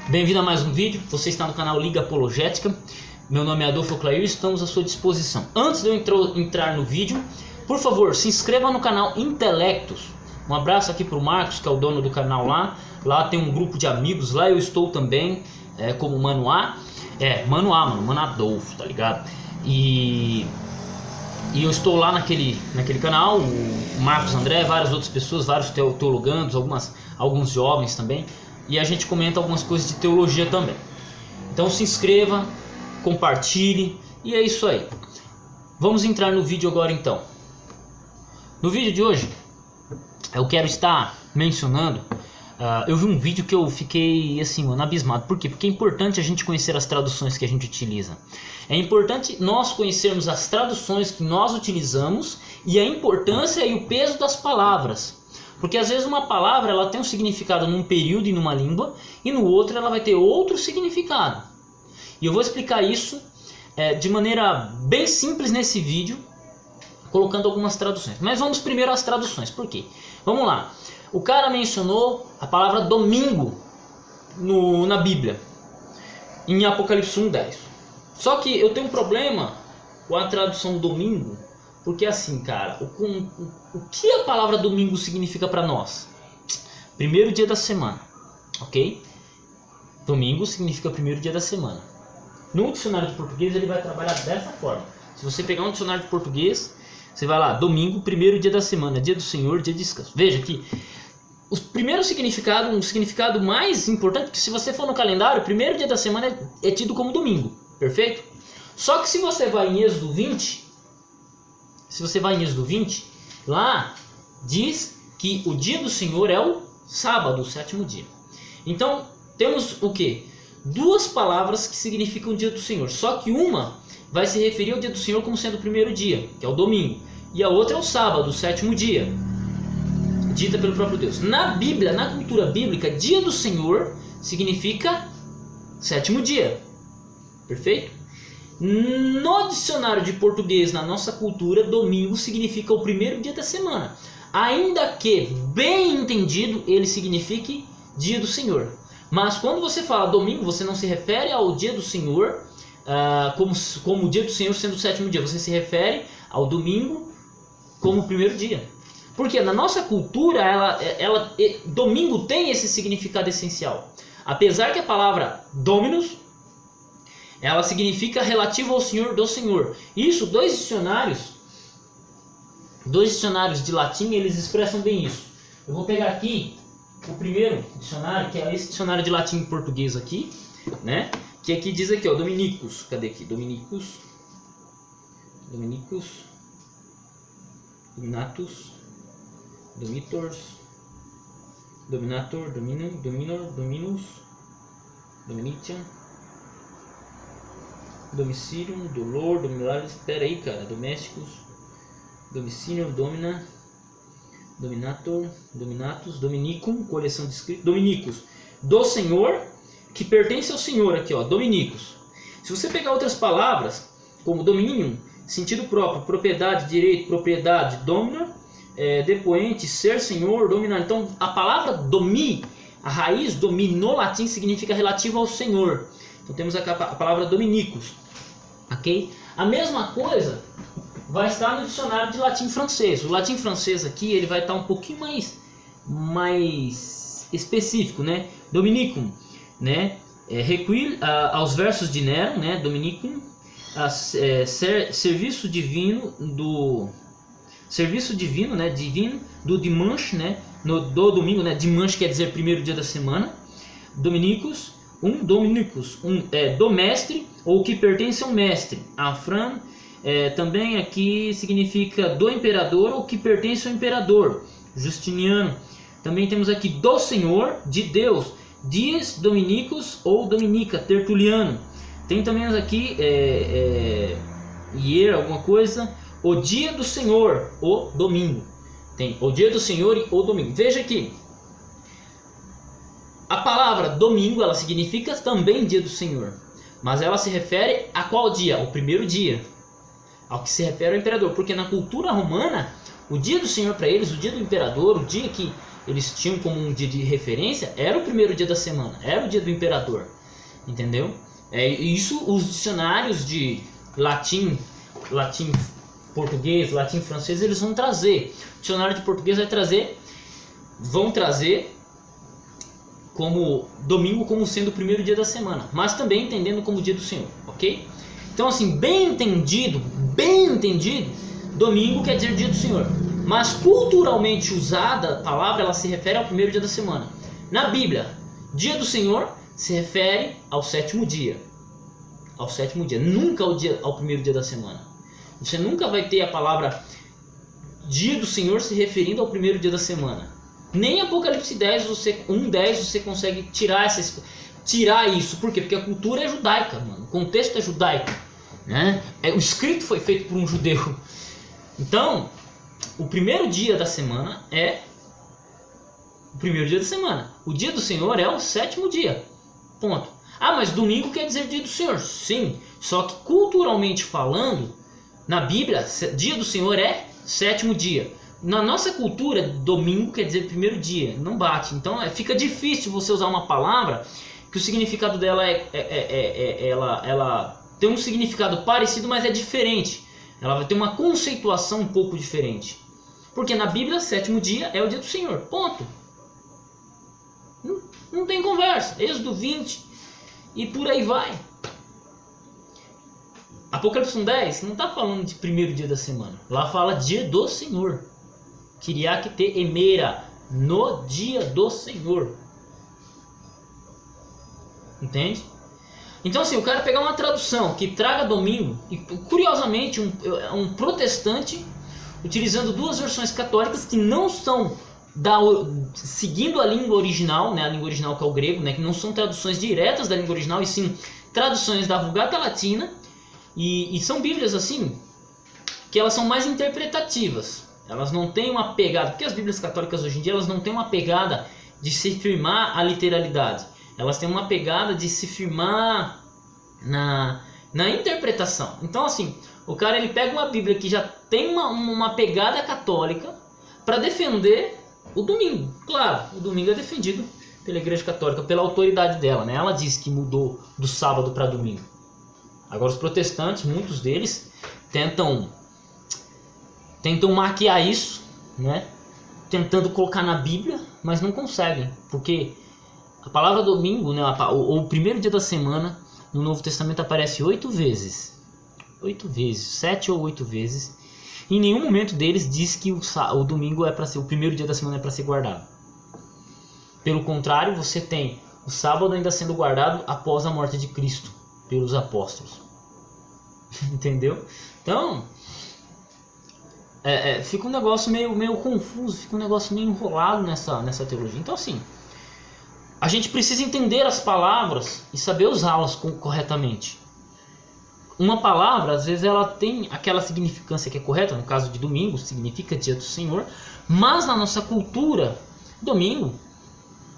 Bem-vindo a mais um vídeo. Você está no canal Liga Apologética. Meu nome é Adolfo Clair e estamos à sua disposição. Antes de eu entrar no vídeo, por favor, se inscreva no canal Intelectos. Um abraço aqui para o Marcos, que é o dono do canal lá. Lá tem um grupo de amigos, lá eu estou também, como Mano A. Mano Adolfo, tá ligado? E eu estou lá naquele canal, o Marcos André, várias outras pessoas, vários teologandos, alguns jovens também. E a gente comenta algumas coisas de teologia também. Então se inscreva, compartilhe e é isso aí. Vamos entrar no vídeo agora então. No vídeo de hoje eu quero estar mencionando, eu vi um vídeo que eu fiquei assim, mano, abismado. Por quê? Porque é importante a gente conhecer as traduções que a gente utiliza. É importante nós conhecermos as traduções que nós utilizamos e a importância e o peso das palavras. Porque às vezes uma palavra ela tem um significado num período e numa língua, e no outro ela vai ter outro significado. E eu vou explicar isso de maneira bem simples nesse vídeo, colocando algumas traduções. Mas vamos primeiro às traduções. Por quê? Vamos lá. O cara mencionou a palavra domingo na Bíblia, em Apocalipse 1:10. Só que eu tenho um problema com a tradução domingo. Porque assim, cara, o que a palavra domingo significa para nós? Primeiro dia da semana, ok? Domingo significa primeiro dia da semana. No dicionário de português ele vai trabalhar dessa forma. Se você pegar um dicionário de português, você vai lá, domingo, primeiro dia da semana, dia do Senhor, dia de descanso. Veja que o primeiro significado, um significado mais importante, que se você for no calendário, o primeiro dia da semana é tido como domingo, perfeito? Só que se você vai em Êxodo 20... lá diz que o dia do Senhor é o sábado, o sétimo dia. Então, temos o quê? Duas palavras que significam o dia do Senhor. Só que uma vai se referir ao dia do Senhor como sendo o primeiro dia, que é o domingo. E a outra é o sábado, o sétimo dia, dita pelo próprio Deus. Na Bíblia, na cultura bíblica, dia do Senhor significa sétimo dia. Perfeito? No dicionário de português, na nossa cultura, domingo significa o primeiro dia da semana. Ainda que, bem entendido, ele signifique dia do Senhor. Mas quando você fala domingo, você não se refere ao dia do Senhor como o dia do Senhor sendo o sétimo dia. Você se refere ao domingo como o primeiro dia. Porque na nossa cultura, domingo tem esse significado essencial. Apesar que a palavra dominus, ela significa relativo ao Senhor do Senhor. Isso, dois dicionários de latim, eles expressam bem isso. Eu vou pegar aqui o primeiro dicionário, que é esse dicionário de latim e português aqui, né? Que aqui diz aqui, ó, Dominicus. Cadê aqui? Dominicus. Dominatus. Domitors. Dominator. Dominor. Dominus. Dominitian. Domicilium, dolor, dominares, espera aí, cara, domésticos, domicilium, domina, dominator, dominatus, dominicum, coleção de escritos, dominicus, do Senhor, que pertence ao Senhor aqui, ó, dominicus. Se você pegar outras palavras, como dominium, sentido próprio, propriedade, direito, propriedade, domina, depoente, ser senhor, dominar. Então, a palavra domi, a raiz domi no latim significa relativo ao Senhor. Então temos a palavra dominicus, ok? A mesma coisa vai estar no dicionário de latim francês. O latim francês aqui ele vai estar um pouquinho mais específico, né? Dominicum, né? Requil aos versos de Nero, né? Dominicum, serviço divino, né? Divino do dimanche, né? Do domingo, né? Dimanche quer dizer primeiro dia da semana. Dominicus. Dominicus, do mestre ou que pertence ao mestre. Afran também aqui significa do imperador ou que pertence ao imperador. Justiniano. Também temos aqui do Senhor, de Deus. Dies Dominicus ou Dominica, Tertuliano. Tem também aqui alguma coisa. O dia do Senhor, o domingo. Tem o dia do Senhor e o domingo. Veja aqui. A palavra domingo, ela significa também dia do Senhor, mas ela se refere a qual dia? O primeiro dia, ao que se refere ao imperador, porque na cultura romana, o dia do Senhor para eles, o dia do imperador, o dia que eles tinham como um dia de referência, era o primeiro dia da semana, era o dia do imperador, entendeu? Isso os dicionários de latim português, latim francês, eles vão trazer. O dicionário de português vão trazer como domingo como sendo o primeiro dia da semana, mas também entendendo como dia do Senhor, ok? Então assim, bem entendido, domingo quer dizer dia do Senhor. Mas culturalmente usada a palavra, ela se refere ao primeiro dia da semana. Na Bíblia, dia do Senhor se refere ao sétimo dia. Ao sétimo dia, nunca ao primeiro dia da semana. Você nunca vai ter a palavra dia do Senhor se referindo ao primeiro dia da semana. Nem Apocalipse 10, 1:10 você consegue tirar isso. Por quê? Porque a cultura é judaica, mano. O contexto é judaico, né? O escrito foi feito por um judeu. Então, o primeiro dia da semana é o primeiro dia da semana. O dia do Senhor é o sétimo dia. Ponto. Ah, mas domingo quer dizer dia do Senhor. Sim, só que culturalmente falando, na Bíblia, dia do Senhor é sétimo dia. Na nossa cultura, domingo quer dizer primeiro dia. Não bate. Então fica difícil você usar uma palavra que o significado dela ela tem um significado parecido, mas é diferente. Ela vai ter uma conceituação um pouco diferente. Porque na Bíblia, sétimo dia é o dia do Senhor. Ponto. Não tem conversa. Êxodo 20 e por aí vai. Apocalipse 1:10 não está falando de primeiro dia da semana. Lá fala dia do Senhor. Kyriake te emera, no dia do Senhor. Entende? Então assim, o cara pegar uma tradução que traga domingo, e curiosamente um protestante utilizando duas versões católicas que não são seguindo a língua original, né, a língua original que é o grego, né, que não são traduções diretas da língua original, e sim traduções da Vulgata Latina, e são bíblias assim, que elas são mais interpretativas, elas não têm uma pegada, porque as bíblias católicas hoje em dia elas não têm uma pegada de se firmar a literalidade, elas têm uma pegada de se firmar na interpretação. Então assim, o cara ele pega uma Bíblia que já tem uma pegada católica para defender o domingo. Claro, o domingo é defendido pela Igreja Católica, pela autoridade dela, né? Ela diz que mudou do sábado para domingo. Agora os protestantes, muitos deles, tentam maquiar isso, né? Tentando colocar na Bíblia, mas não conseguem, porque a palavra domingo, né, o primeiro dia da semana, no Novo Testamento aparece 8 vezes. 8 vezes, 7 ou 8 vezes. Em nenhum momento deles diz que o domingo é para ser, o primeiro dia da semana é para ser guardado. Pelo contrário, você tem o sábado ainda sendo guardado após a morte de Cristo pelos apóstolos. Entendeu? Então, fica um negócio meio confuso, fica um negócio meio enrolado nessa teologia. Então assim, a gente precisa entender as palavras e saber usá-las corretamente. Uma palavra, às vezes, ela tem aquela significância que é correta, no caso de domingo, significa dia do Senhor, mas na nossa cultura, domingo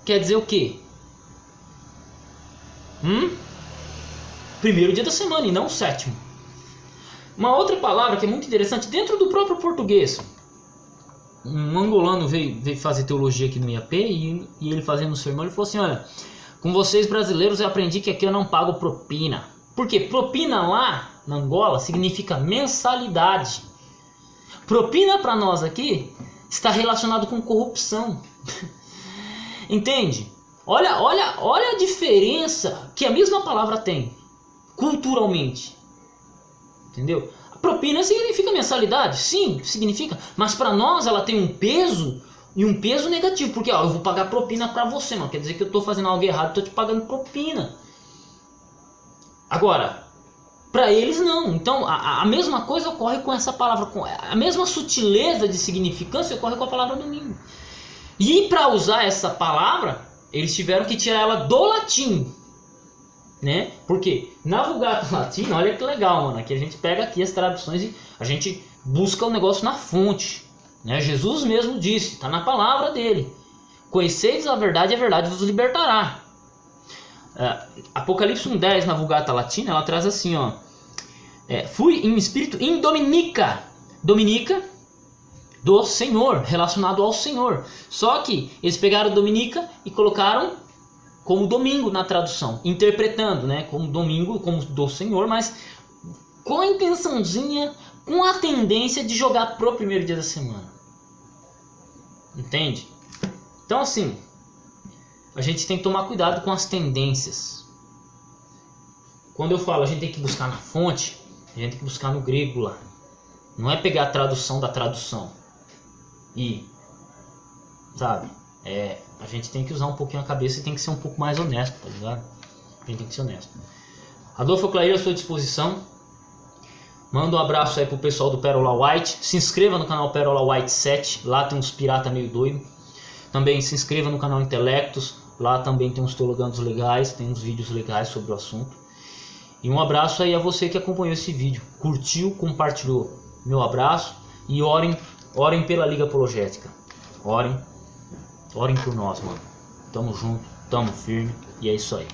quer dizer o quê? Primeiro dia da semana e não o sétimo. Uma outra palavra que é muito interessante, dentro do próprio português, um angolano veio fazer teologia aqui no IAP e ele fazendo um sermão, ele falou assim, olha, com vocês brasileiros eu aprendi que aqui eu não pago propina. Por quê? Propina lá na Angola significa mensalidade. Propina para nós aqui está relacionado com corrupção. Entende? Olha a diferença que a mesma palavra tem culturalmente. Entendeu? A propina significa mensalidade? Sim, significa. Mas para nós ela tem um peso e um peso negativo. Porque eu vou pagar propina para você, mano. Quer dizer que eu estou fazendo algo errado, estou te pagando propina. Agora, para eles não. Então a mesma coisa ocorre com essa palavra. A mesma sutileza de significância ocorre com a palavra domingo. E para usar essa palavra, eles tiveram que tirar ela do latim. Né? Porque na Vulgata Latina, olha que legal, mano. Aqui a gente pega aqui as traduções e a gente busca o negócio na fonte. Né? Jesus mesmo disse, está na palavra dele. Conheceis a verdade vos libertará. Apocalipse 1:10 na Vulgata Latina, ela traz assim, ó. Fui em espírito em Dominica. Dominica do Senhor, relacionado ao Senhor. Só que eles pegaram Dominica e colocaram como domingo na tradução, interpretando, né, como domingo, como do Senhor, mas com a intençãozinha, com a tendência de jogar pro primeiro dia da semana. Entende? Então assim, a gente tem que tomar cuidado com as tendências. Quando eu falo a gente tem que buscar na fonte, a gente tem que buscar no grego lá. Não é pegar a tradução da tradução. E, sabe, a gente tem que usar um pouquinho a cabeça e tem que ser um pouco mais honesto, tá ligado? A gente tem que ser honesto. Adolfo Clair, à sua disposição. Manda um abraço aí pro pessoal do Pérola White. Se inscreva no canal Pérola White 7. Lá tem uns pirata meio doido. Também se inscreva no canal Intelectos. Lá também tem uns teologandos legais. Tem uns vídeos legais sobre o assunto. E um abraço aí a você que acompanhou esse vídeo. Curtiu, compartilhou. Meu abraço. E orem pela Liga Apologética. Orem por nós, mano. Tamo junto, tamo firme. E é isso aí.